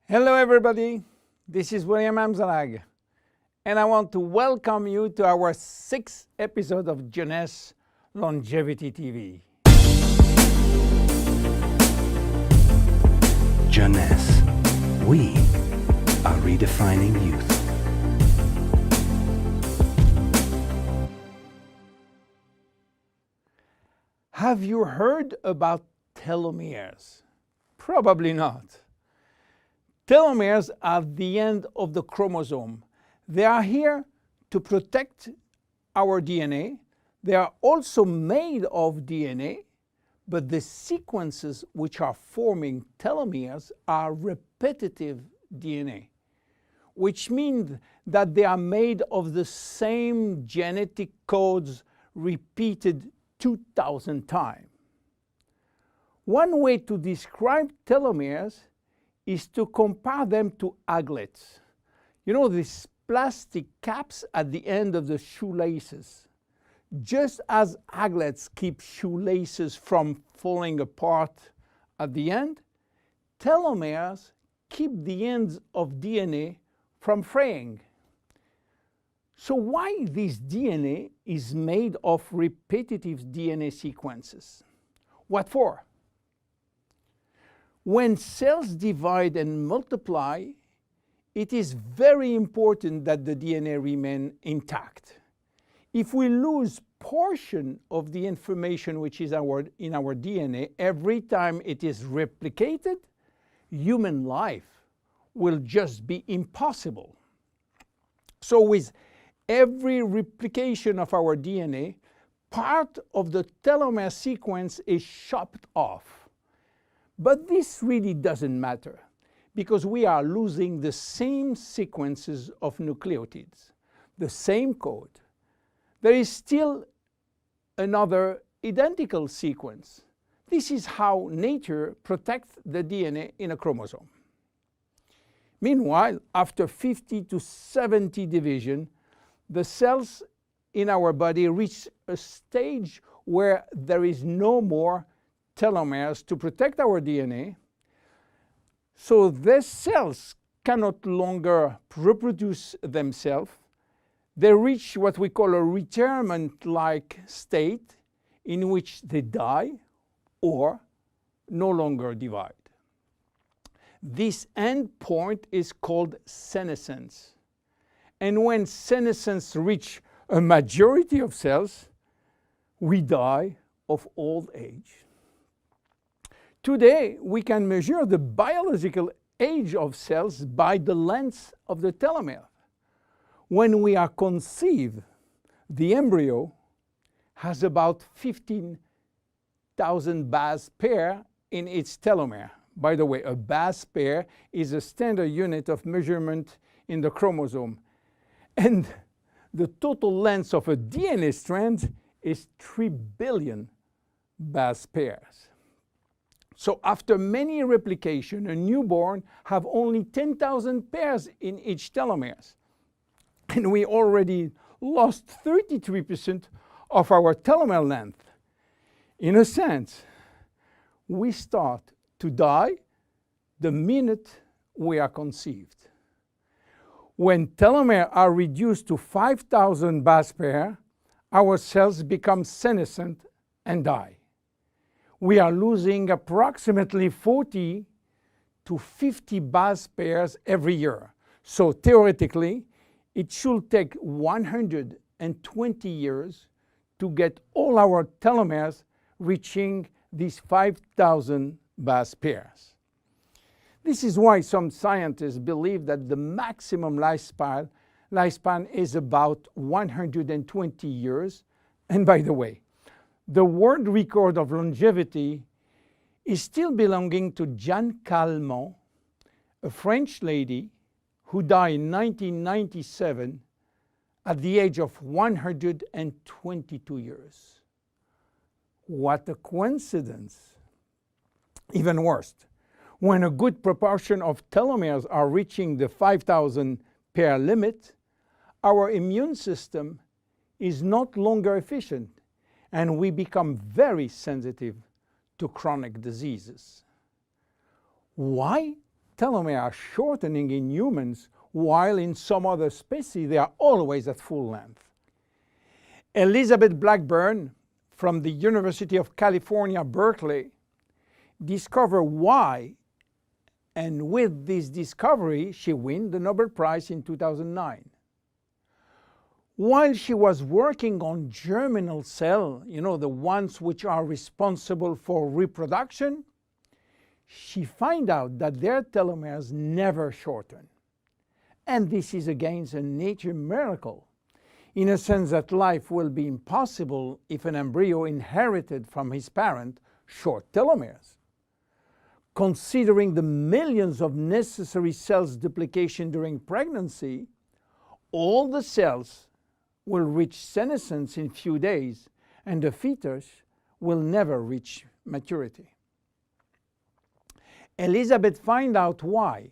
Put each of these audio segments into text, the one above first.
Hello everybody, this is William Amzallag, and I want to welcome you to our 6th episode of Jeunesse Longevity TV. Jeunesse, we are redefining youth. Have you heard about telomeres? Probably not. Telomeres are the end of the chromosome. They are here to protect our DNA. They are also made of DNA, but the sequences which are forming telomeres are repetitive DNA, which means that they are made of the same genetic codes repeated 2,000 times. One way to describe telomeres is to compare them to aglets. You know, these plastic caps at the end of the shoelaces. Just as aglets keep shoelaces from falling apart at the end, telomeres keep the ends of DNA from fraying. So why this DNA is made of repetitive DNA sequences? What for? When cells divide and multiply, it is very important that the DNA remain intact. If we lose portion of the information which is in our DNA every time it is replicated, human life will just be impossible. So with every replication of our DNA, part of the telomere sequence is chopped off. But this really doesn't matter, because we are losing the same sequences of nucleotides, the same code. There is still another identical sequence. This is how nature protects the DNA in a chromosome. Meanwhile, after 50 to 70 division, the cells in our body reach a stage where there is no more telomeres to protect our DNA, so these cells cannot longer reproduce themselves. They reach what we call a retirement-like state in which they die or no longer divide. This end point is called senescence. And when senescence reaches a majority of cells, we die of old age. Today, we can measure the biological age of cells by the length of the telomere. When we are conceived, the embryo has about 15,000 base pair in its telomere. By the way, a base pair is a standard unit of measurement in the chromosome. And the total length of a DNA strand is 3 billion base pairs. So after many replications, a newborn have only 10,000 pairs in each telomeres. And we already lost 33% of our telomere length. In a sense, we start to die the minute we are conceived. When telomeres are reduced to 5,000 base pairs, our cells become senescent and die. We are losing approximately 40 to 50 base pairs every year. So theoretically, it should take 120 years to get all our telomeres reaching these 5,000 base pairs. This is why some scientists believe that the maximum lifespan is about 120 years. And by the way, the world record of longevity is still belonging to Jeanne Calment, a French lady who died in 1997 at the age of 122 years. What a coincidence! Even worse, when a good proportion of telomeres are reaching the 5,000 pair limit, our immune system is not longer efficient, and we become very sensitive to chronic diseases. Why telomeres are shortening in humans, while in some other species they are always at full length. Elizabeth Blackburn from the University of California, Berkeley, discovered why, and with this discovery she won the Nobel Prize in 2009. While she was working on germinal cells, the ones which are responsible for reproduction, she found out that their telomeres never shorten. And this is again a nature miracle, in a sense that life will be impossible if an embryo inherited from his parent short telomeres. Considering the millions of necessary cells duplication during pregnancy, all the cells will reach senescence in few days, and the fetus will never reach maturity. Elizabeth found out why.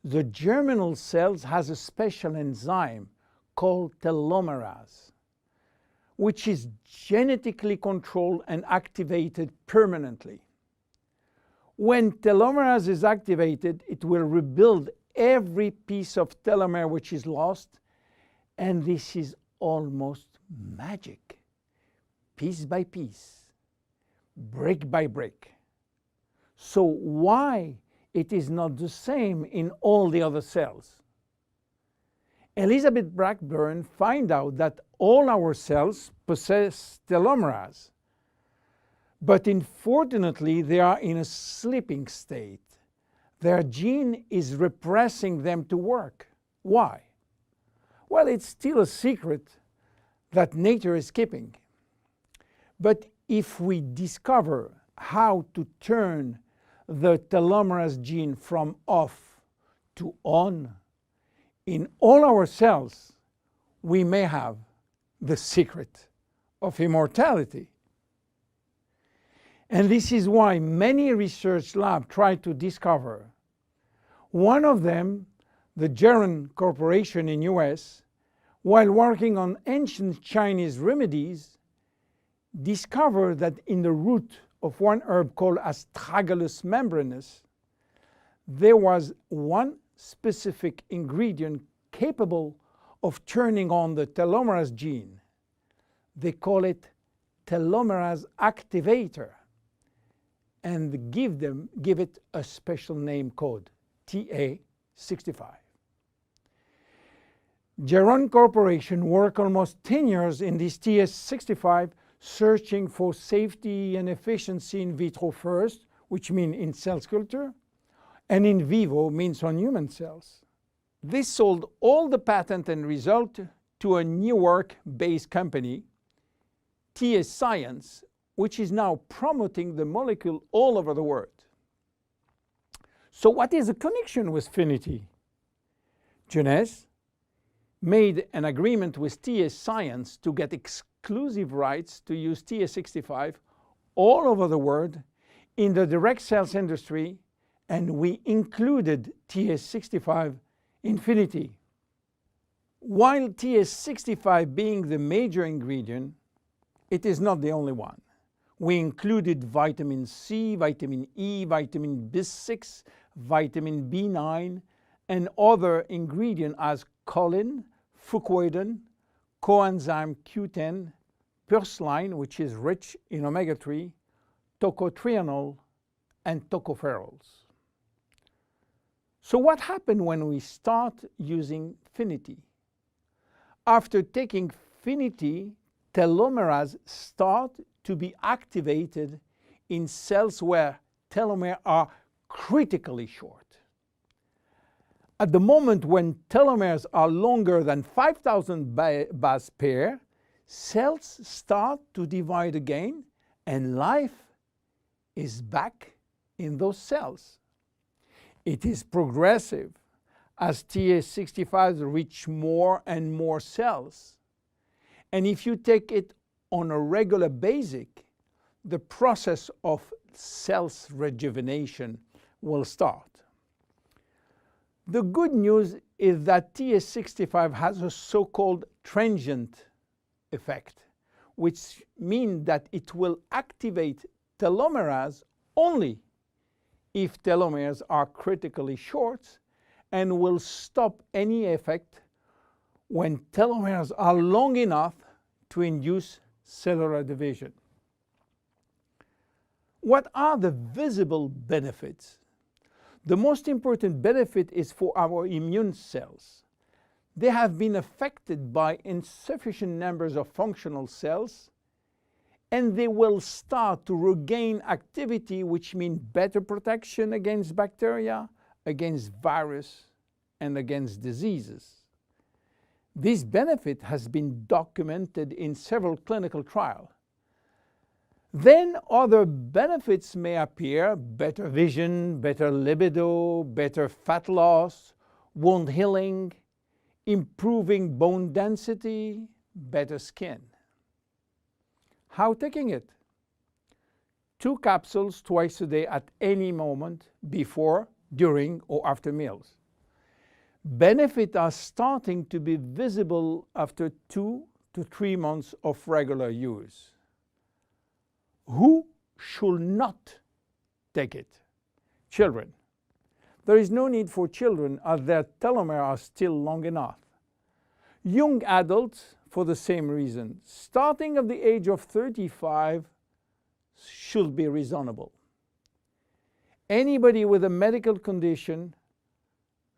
The germinal cells has a special enzyme called telomerase, which is genetically controlled and activated permanently. When telomerase is activated, it will rebuild every piece of telomere which is lost, and this is almost magic. Piece by piece, brick by brick. So why it is not the same in all the other cells? Elizabeth Blackburn found out that all our cells possess telomerase, but unfortunately they are in a sleeping state. Their gene is repressing them to work. Why? Well, it's still a secret that nature is keeping. But if we discover how to turn the telomerase gene from off to on in all our cells, we may have the secret of immortality. And this is why many research labs try to discover. One of them, the Geron Corporation in US, while working on ancient Chinese remedies, discovered that in the root of one herb called Astragalus membranus, there was one specific ingredient capable of turning on the telomerase gene. They call it telomerase activator, and give it a special name code, TA65. Geron Corporation worked almost 10 years in this TA65, searching for safety and efficiency in vitro first, which means in cell culture, and in vivo means on human cells. This sold all the patent and result to a New York-based company, TA Science, which is now promoting the molecule all over the world. So what is the connection with FINITI? Jeunesse made an agreement with TA Science to get exclusive rights to use TA65 all over the world in the direct sales industry, and we included TA65 in FINITI. While TA65 being the major ingredient, it is not the only one. We included vitamin C, vitamin E, vitamin B6, vitamin B9, and other ingredients as choline, fucoidan, coenzyme Q10, purslane, which is rich in omega-3, tocotrienol, and tocopherols. So what happened when we start using FINITI? After taking FINITI, telomerase start to be activated in cells where telomeres are critically short. At the moment when telomeres are longer than 5,000 base pair, cells start to divide again, and life is back in those cells. It is progressive as TA65 reach more and more cells. And if you take it on a regular basis, the process of cells rejuvenation will start. The good news is that TA65 has a so-called transient effect, which means that it will activate telomerase only if telomeres are critically short and will stop any effect when telomeres are long enough to induce cellular division. What are the visible benefits? The most important benefit is for our immune cells. They have been affected by insufficient numbers of functional cells, and they will start to regain activity, which means better protection against bacteria, against virus, and against diseases. This benefit has been documented in several clinical trials. Then other benefits may appear: better vision, better libido, better fat loss, wound healing, improving bone density, better skin. How taking it? 2 capsules twice a day at any moment, before, during, or after meals. Benefits are starting to be visible after 2 to 3 months of regular use. Who should not take it? Children. There is no need for children, as their telomeres are still long enough. Young adults, for the same reason, starting at the age of 35, should be reasonable. Anybody with a medical condition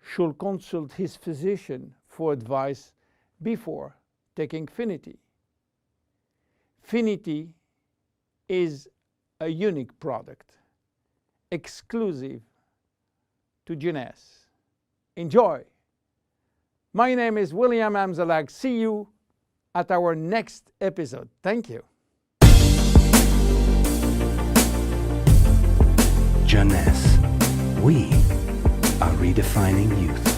should consult his physician for advice before taking FINITI. FINITI is a unique product, exclusive to Jeunesse. Enjoy! My name is William Amzallag. See you at our next episode. Thank you. Jeunesse. We are redefining youth.